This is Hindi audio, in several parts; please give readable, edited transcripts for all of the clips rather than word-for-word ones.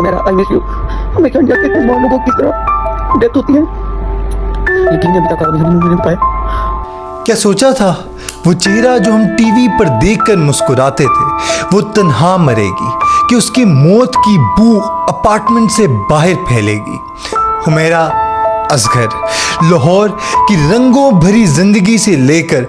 मेरा आई मिस यू। मैं जान जाते हैं लोगों को किस तरह डेथ होती है, लेकिन अभी तक आदमी नहीं मिल पाया। क्या सोचा था वो चेहरा जो हम टीवी पर देखकर मुस्कुराते थे वो तन्हा मरेगी, कि उसकी मौत की बू अपार्टमेंट से बाहर फैलेगी। हुमैरा असगर लाहौर की रंगों भरी जिंदगी से लेकर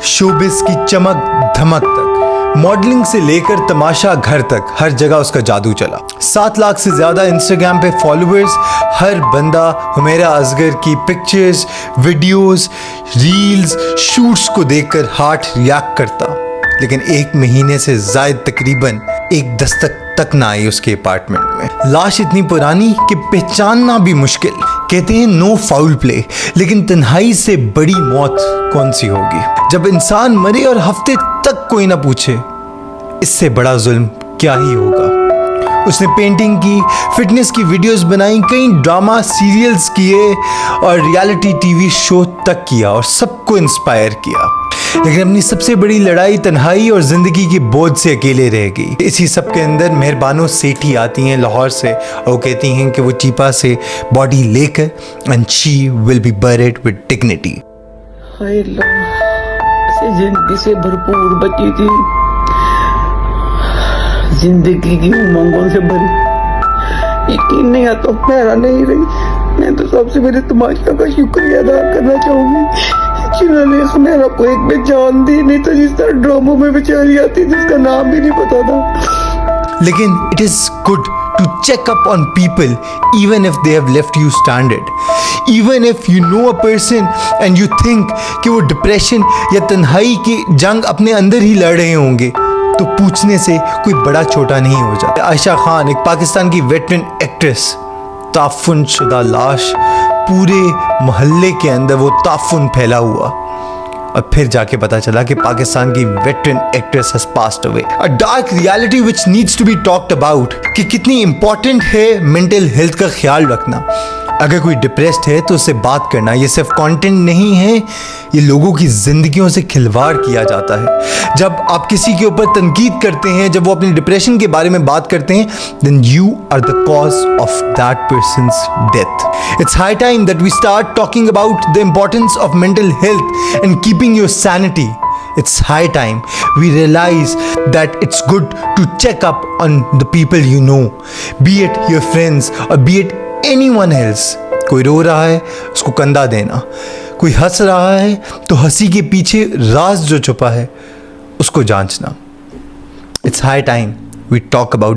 शोबिस की चमक धमक तक, मॉडलिंग से लेकर तमाशा घर तक हर जगह उसका जादू चला। 7 लाख से ज्यादा इंस्टाग्राम पे फॉलोअर्स, हर बंदा हुमैरा असगर की पिक्चर्स, वीडियोस, रील्स, शूट्स को देखकर हार्ट रिएक्ट करता। लेकिन 1 महीने से जायद तकरीबन एक दस्तक तक ना आई उसके अपार्टमेंट में। लाश इतनी पुरानी कि पहचानना भी मुश्किल। कहते हैं नो फाउल प्ले, लेकिन तन्हाई से बड़ी मौत कौन सी होगी? जब इंसान मरे और हफ्ते तक कोई ना पूछे, इससे बड़ा जुल्म क्या ही होगा। उसने पेंटिंग की, फिटनेस की वीडियोस बनाई, कई ड्रामा सीरियल्स किए और रियलिटी टीवी शो तक किया और सबको इंस्पायर किया। लेकिन अपनी सबसे बड़ी लड़ाई तन्हाई और जिंदगी की बोझ से अकेले रह गई। इसी सब के अंदर मेहरबानो सेठी आती हैं लाहौर से और वो कहती हैं कि वो चीपा से बॉडी लेकर and she will be buried with dignity. हाय अल्लाह, ऐसे जिंदगी से भरपूर बची थी, जिंदगी की उमंगों से भरी। यकीन नहीं आता, मेरा नहीं रही। मैं तो सबसे मेरे तमाशा का शुक्रिया अदा करना चाहूंगी जिन्होंने सुनहरा को एक में जान दी, नहीं तो जिस तरह ड्रामों में बेचारी आती जिसका नाम भी नहीं पता था। लेकिन it is good to check up on people even if they have left you standard. Even if you know a person and you think कि वो डिप्रेशन या तन्हाई की जंग अपने अंदर ही लड़ रहे होंगे, तो पूछने से कोई बड़ा छोटा नहीं हो जाता। आयशा खान, एक पाकिस्तान की वेटरन एक्ट्रेस, ताफुन शुदा लाश, पूरे मोहल्ले के अंदर वो ताफुन फैला हुआ और फिर जाके पता चला कि पाकिस्तान की veteran actress has passed away. A dark reality which needs to be talked about, कि कितनी इंपॉर्टेंट है मेंटल हेल्थ का ख्याल रखना। अगर कोई डिप्रेस्ड है तो उससे बात करना। ये सिर्फ कंटेंट नहीं है, ये लोगों की जिंदगियों से खिलवाड़ किया जाता है। जब आप किसी के ऊपर तनकीद करते हैं, जब वो अपने डिप्रेशन के बारे में बात करते हैं, then you are the cause of that person's death. It's high time that we start talking about the importance of mental health and keeping your sanity. It's high time we realize that it's good to check up on the people you know, be it your friends or be it anyone else. कोई रो रहा है उसको कंधा देना, कोई हंस रहा है तो हंसी के पीछे राज जो छुपा है उसको जांचना। It's high time we talk about